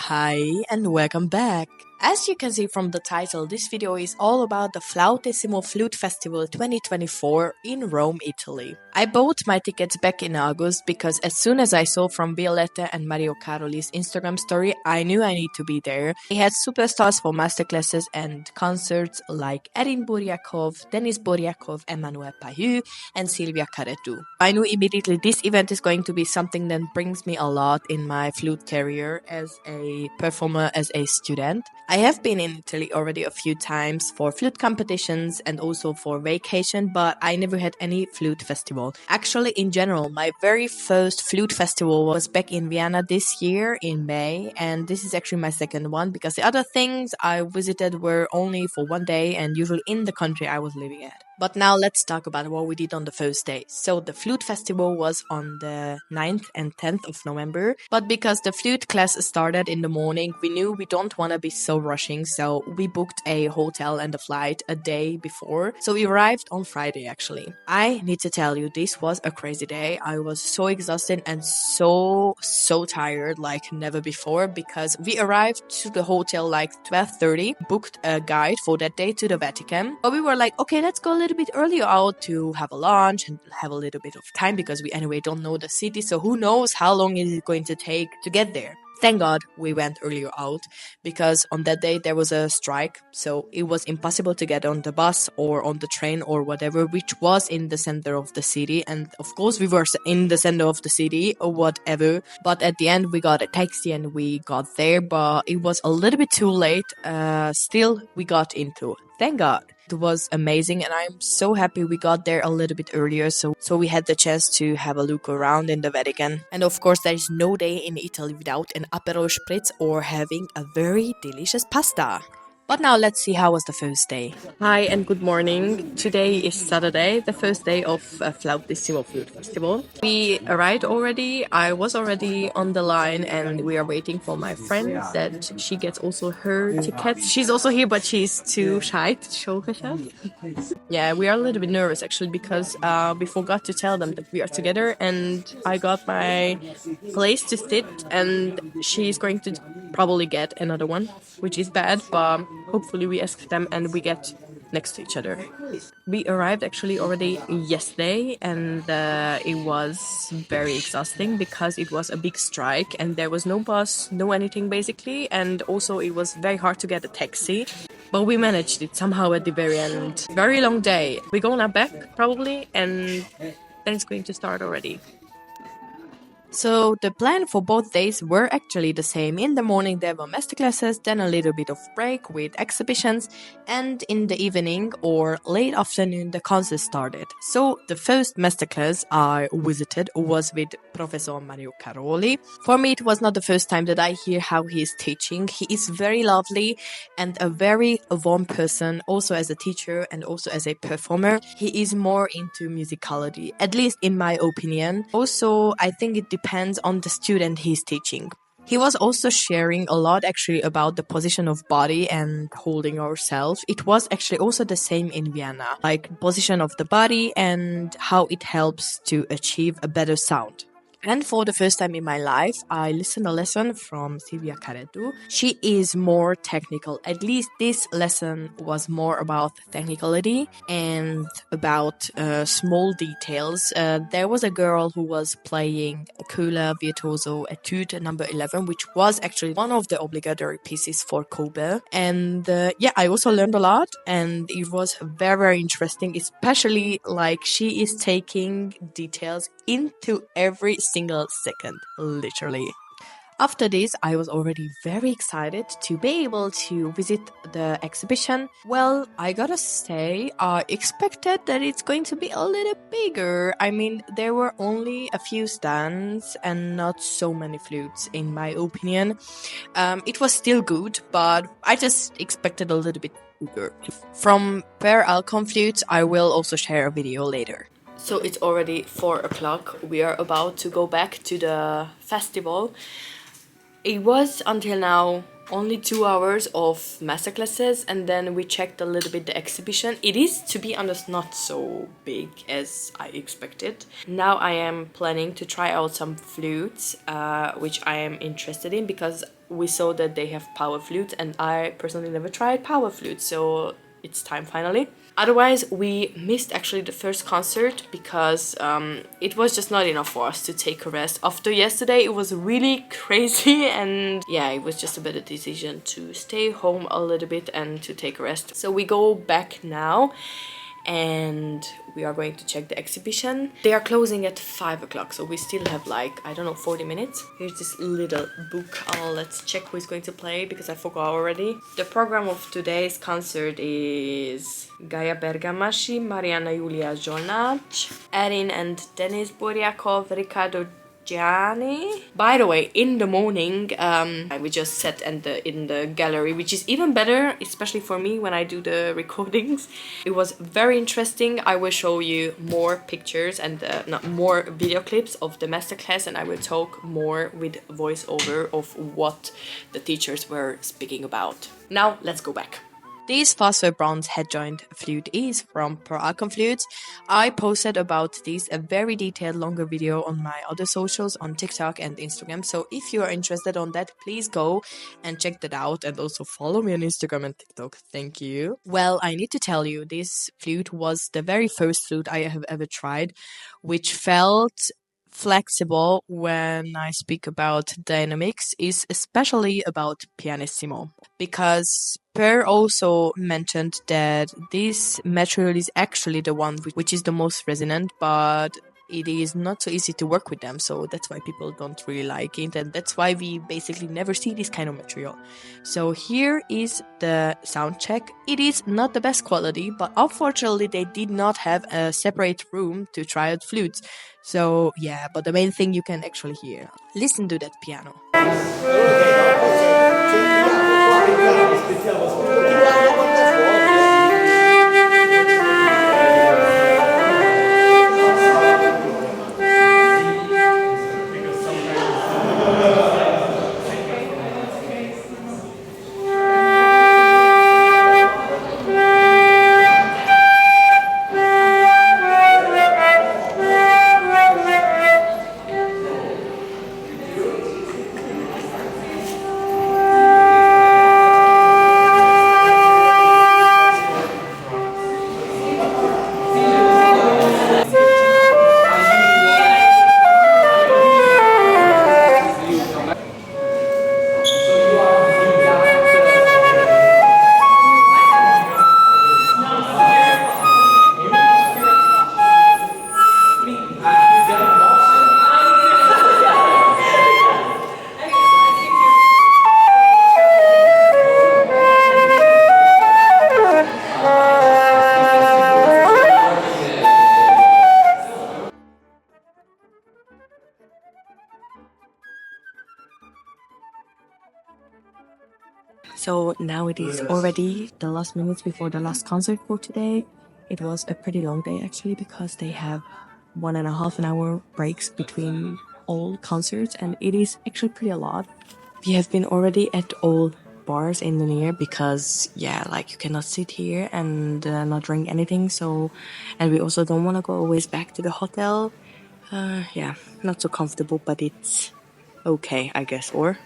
Hi and welcome back. As you can see from the title, this video is all about the Flautissimo Flute Festival 2024 in Rome, Italy. I bought my tickets back in August because as soon as I saw from Violetta and Mario Caroli's Instagram story, I knew I need to be there. They had superstars for masterclasses and concerts like Erin Bouriakov, Denis Bouriakov, Emmanuel Pahud, and Silvia Careddu. I knew immediately this event is going to be something that brings me a lot in my flute career as a performer, as a student. I have been in Italy already a few times for flute competitions and also for vacation, but I never had any flute festival. Actually, in general, my very first flute festival was back in Vienna this year in May, and this is actually my second one because the other things I visited were only for one day and usually in the country I was living at. But now let's talk about what we did on the first day. So the flute festival was on the 9th and 10th of November, but because the flute class started in the morning, we knew we don't want to be so rushing, so we booked a hotel and a flight a day before. So we arrived on Friday actually. I need to tell you, this was a crazy day. I was so exhausted and so tired like never before because we arrived to the hotel like 12:30, booked a guide for that day to the Vatican. But we were like, okay, let's go a little bit earlier out to have a lunch and have a little bit of time because we anyway don't know the city, so who knows how long is it going to take to get there. Thank God we went earlier out because on that day there was a strike, so it was impossible to get on the bus or on the train or whatever, which was in the center of the city. And of course we were in the center of the city or whatever, but at the end we got a taxi and we got there, but it was a little bit too late. Still we got into it. Thank God. It was amazing and I'm so happy we got there a little bit earlier so we had the chance to have a look around in the Vatican. And of course there is no day in Italy without an Aperol Spritz or having a very delicious pasta. But now let's see how was the first day. Hi and good morning. Today is Saturday, the first day of Flautissimo Flute Festival. We arrived already. I was already on the line and we are waiting for my friend that she gets also her tickets. She's also here but she's too shy to show herself. Yeah, we are a little bit nervous actually because we forgot to tell them that we are together and I got my place to sit and she's going to probably get another one, which is bad, but hopefully we ask them and we get next to each other. We arrived actually already yesterday and it was very exhausting because it was a big strike and there was no bus, no anything basically, and also it was very hard to get a taxi. But we managed it somehow at the very end. Very long day. We're going now back probably and then it's going to start already. So the plan for both days were actually the same. In the morning there were masterclasses, then a little bit of break with exhibitions, and in the evening or late afternoon the concert started. So the first masterclass I visited was with Professor Mario Caroli. For me it was not the first time that I hear how he is teaching. He is very lovely and a very warm person, also as a teacher and also as a performer. He is more into musicality, at least in my opinion. Also, I think it depends on the student he's teaching. He was also sharing a lot actually about the position of body and holding ourselves. It was actually also the same in Vienna, like position of the body and how it helps to achieve a better sound. And for the first time in my life, I listened a lesson from Silvia Careddu. She is more technical. At least this lesson was more about technicality and about small details. There was a girl who was playing Cola Virtuoso Etude number 11, which was actually one of the obligatory pieces for Kobe. And yeah, I also learned a lot and it was very interesting, especially like she is taking details into every single second, literally. After this, I was already very excited to be able to visit the exhibition. Well, I gotta say, I expected that it's going to be a little bigger. I mean, there were only a few stands and not so many flutes, in my opinion. It was still good, but I just expected a little bit bigger. From Per Alcon flutes, I will also share a video later. So it's already 4 o'clock. We are about to go back to the festival. It was until now only 2 hours of masterclasses, and then we checked a little bit the exhibition. It is, to be honest, not so big as I expected. Now I am planning to try out some flutes, which I am interested in because we saw that they have power flutes, and I personally never tried power flutes, so it's time finally. Otherwise, we missed actually the first concert because it was just not enough for us to take a rest. After yesterday, it was really crazy, and yeah, it was just a better decision to stay home a little bit and to take a rest. So we go back now, and we are going to check the exhibition. They are closing at 5 o'clock, so we still have like, I don't know, 40 minutes. Here's this little book. Let's check who is going to play because I forgot already. The program of today's concert is Gaia Bergamaschi, Mariana Julia Zsolnach, Erin and Denis Bouriakov, Riccardo Gianni. By the way, in the morning, we just sat in the gallery, which is even better, especially for me when I do the recordings. It was very interesting. I will show you more pictures and more video clips of the masterclass, and I will talk more with voiceover of what the teachers were speaking about. Now, let's go back. This Softwer bronze head-joint flute is from Bouriakov Flutes. I posted about this a very detailed longer video on my other socials on TikTok and Instagram, so if you are interested on that, please go and check that out, and also follow me on Instagram and TikTok. Thank you. Well, I need to tell you, this flute was the very first flute I have ever tried, which felt flexible. When I speak about dynamics, is especially about pianissimo, because Per also mentioned that this material is actually the one which is the most resonant, but it is not so easy to work with them, so that's why people don't really like it, and that's why we basically never see this kind of material. So here is the sound check. It is not the best quality, but unfortunately they did not have a separate room to try out flutes. So yeah, but the main thing you can actually hear. Listen to that piano. So now it is already the last minutes before the last concert for today. It was a pretty long day actually, because they have 1.5 hour breaks between all concerts, and it is actually pretty a lot. We have been already at all bars in the near, because yeah, like you cannot sit here and not drink anything. So, and we also don't want to go always back to the hotel. Yeah, not so comfortable, but it's okay, I guess. Or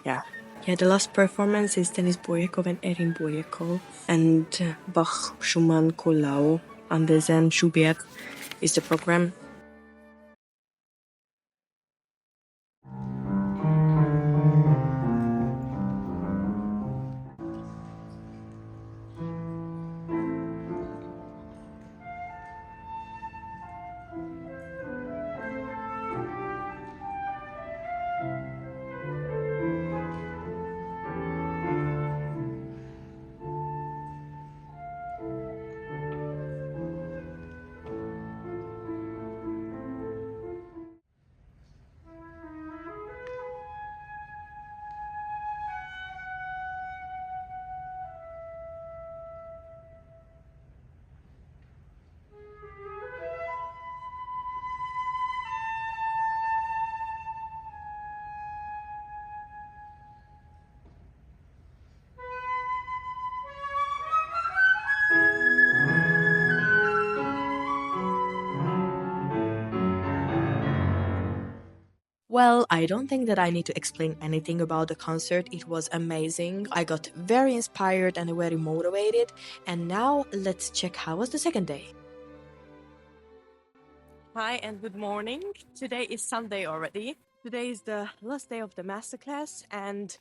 yeah. Yeah, the last performance is Denis Bouriakov and Erin Bouriakov, and Bach, Schumann, Colau, Andersen, Schubert is the program. Well, I don't think that I need to explain anything about the concert. It was amazing. I got very inspired and very motivated. And now let's check how was the second day. Hi and good morning. Today is Sunday already. Today is the last day of the masterclass and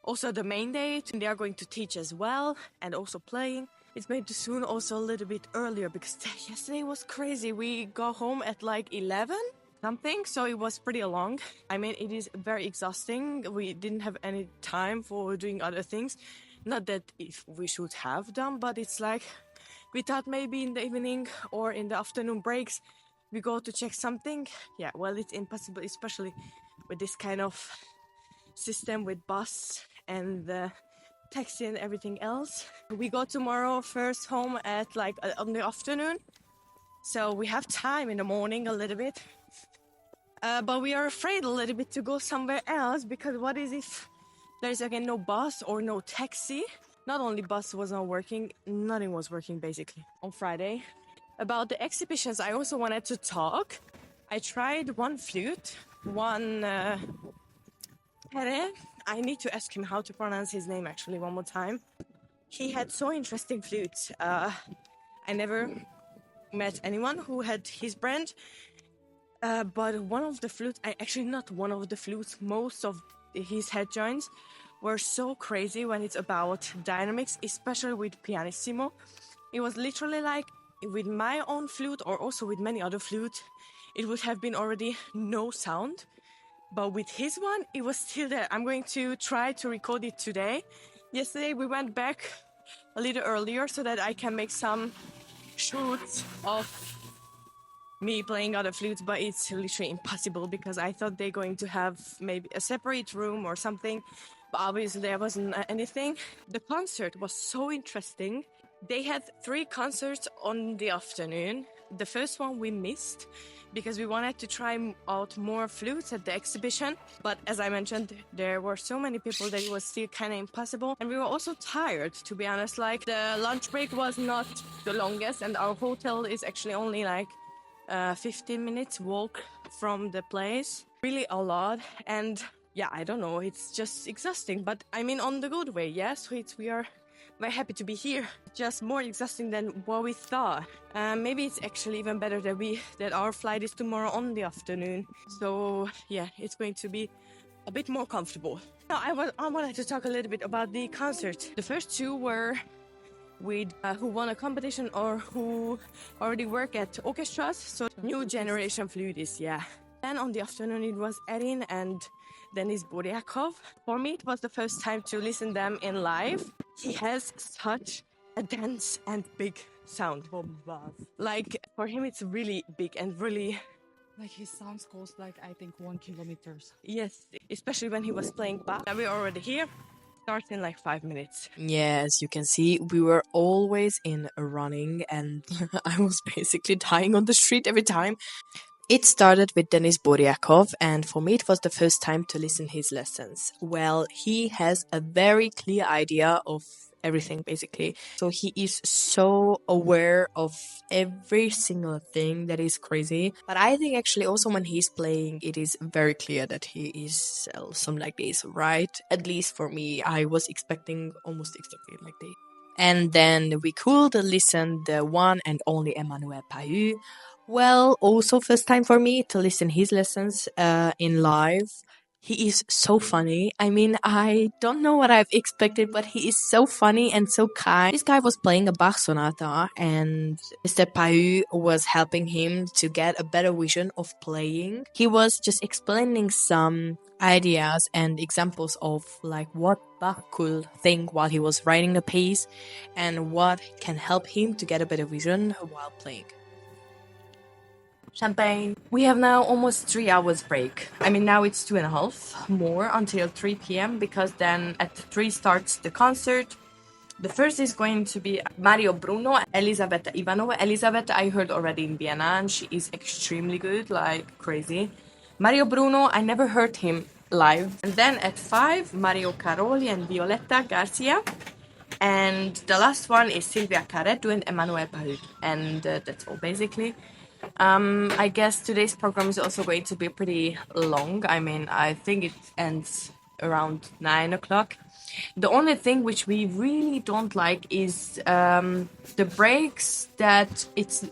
also the main day. They are going to teach as well and also playing. It's maybe soon also a little bit earlier because yesterday was crazy. We got home at like 11 something, so it was pretty long. I mean, it is very exhausting. We didn't have any time for doing other things. Not that if we should have done, but it's like we thought maybe in the evening or in the afternoon breaks we go to check something. Yeah, well, it's impossible, especially with this kind of system with bus and the taxi and everything else. We go tomorrow first home at like on the afternoon, so we have time in the morning a little bit. But we are afraid a little bit to go somewhere else because what is if there's again no bus or no taxi? Not only bus was not working, nothing was working basically on Friday. About the exhibitions, I also wanted to talk. I tried one flute, one Pere. I need to ask him how to pronounce his name actually one more time. He had so interesting flutes. I never met anyone who had his brand. But one of the flutes, actually not one of the flutes, most of his head joints were so crazy when it's about dynamics, especially with pianissimo. It was literally like with my own flute or also with many other flutes, it would have been already no sound. But with his one, it was still there. I'm going to try to record it today. Yesterday we went back a little earlier so that I can make some shoots of me playing other flutes, but it's literally impossible because I thought they're going to have maybe a separate room or something, but obviously there wasn't anything. The concert was so interesting. They had 3 concerts on the afternoon. The first one we missed because we wanted to try out more flutes at the exhibition, but as I mentioned, there were so many people that it was still kind of impossible, and we were also tired, to be honest. Like the lunch break was not the longest, and our hotel is actually only like 15 minutes walk from the place. Really a lot, and yeah, I don't know, it's just exhausting, but I mean on the good way. Yes, we are very happy to be here. Just more exhausting than what we thought. Maybe it's actually even better that our flight is tomorrow on the afternoon. So yeah, it's going to be a bit more comfortable. Now I wanted to talk a little bit about the concert. The first 2 were with who won a competition or who already work at orchestras, so new generation flutists, yeah. Then on the afternoon it was Erin and Denis Bouriakov. For me it was the first time to listen them in live. He has such a dense and big sound. Like for him it's really big and really... Like his sounds goes like I think 1 kilometer. Yes, especially when he was playing Bach. We're already here. Starts in like 5 minutes. Yes, you can see we were always in running and I was basically dying on the street every time. It started with Denis Bouriakov, and for me it was the first time to listen his lessons. Well, he has a very clear idea of everything basically. So he is so aware of every single thing that is crazy. But I think actually also when he's playing, it is very clear that he is something like this, right? At least for me, I was expecting almost exactly like this. And then we could listen the one and only Emmanuel Pahud. Well, also first time for me to listen his lessons in live. He is so funny. I mean, I don't know what I've expected, but he is so funny and so kind. This guy was playing a Bach sonata and Mr. Pahud was helping him to get a better vision of playing. He was just explaining some ideas and examples of like what Bach could think while he was writing a piece and what can help him to get a better vision while playing. Champagne. We have now almost 3 hours break. I mean, now it's 2.5 more until 3 p.m. because then at 3 starts the concert. The first is going to be Mario Bruno, Elisabetta Ivanova. Elisabetta I heard already in Vienna and she is extremely good, like crazy. Mario Bruno, I never heard him live. And then at 5, Mario Caroli and Violetta Garcia. And the last one is Silvia Careddu and Emmanuel Pahud. And that's all basically. I guess today's program is also going to be pretty long. I mean, I think it ends around 9 o'clock. The only thing which we really don't like is the breaks that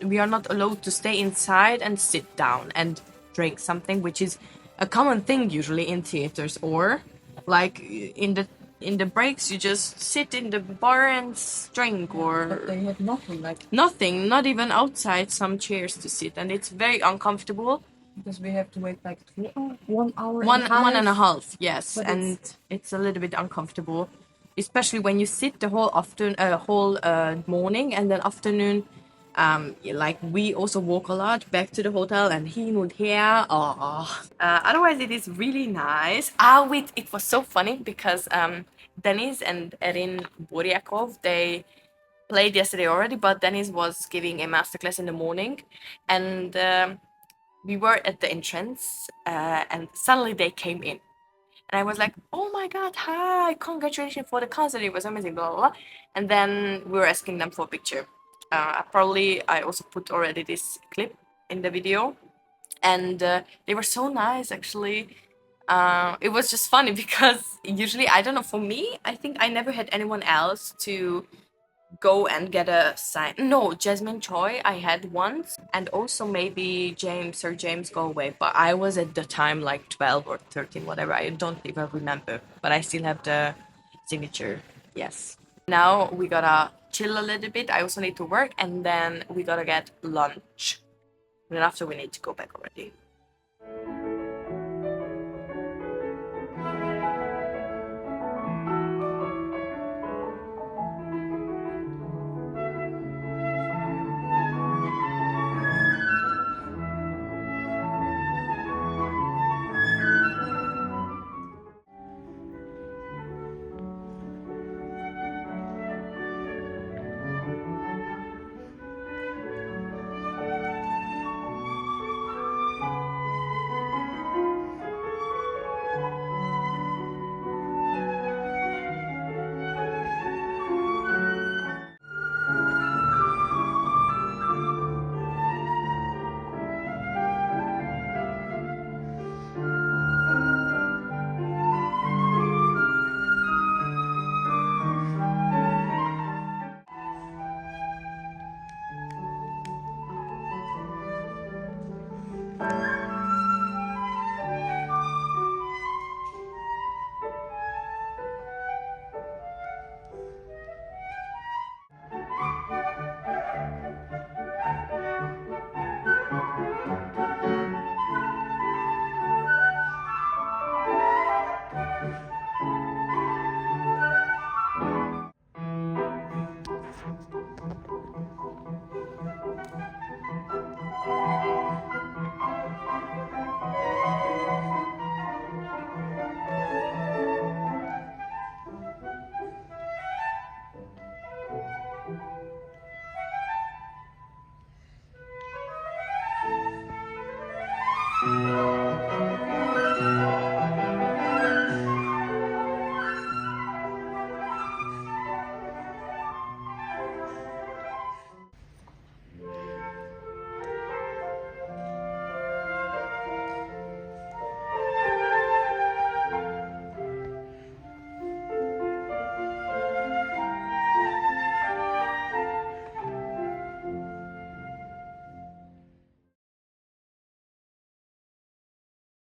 we are not allowed to stay inside and sit down and drink something, which is a common thing usually in theaters, or like in the breaks you just sit in the bar and drink, or But they have nothing, like, nothing, not even outside some chairs to sit, and it's very uncomfortable. because we have to wait like 1 hour One and a half. 1.5, yes, But and it's a little bit uncomfortable, especially when you sit the whole morning and then afternoon. Like we also walk a lot back to the hotel, and he would here. Otherwise, it is really nice. Wait, it was so funny because Denis and Erin Bouriakov, they played yesterday already, but Denis was giving a masterclass in the morning, and we were at the entrance, and suddenly they came in. And I was like, oh my god, hi, congratulations for the concert, it was amazing, blah, blah, blah. And then we were asking them for a picture. I also put already this clip in the video. And they were so nice, actually. It was just funny because usually, I don't know, for me, I think I never had anyone else to go and get a sign. No, Jasmine Choi I had once, and also maybe Sir James Galway, but I was at the time like 12 or 13, whatever. I don't even remember, but I still have the signature. Yes. Now we gotta chill a little bit. I also need to work, and then we gotta get lunch. And then after we need to go back already.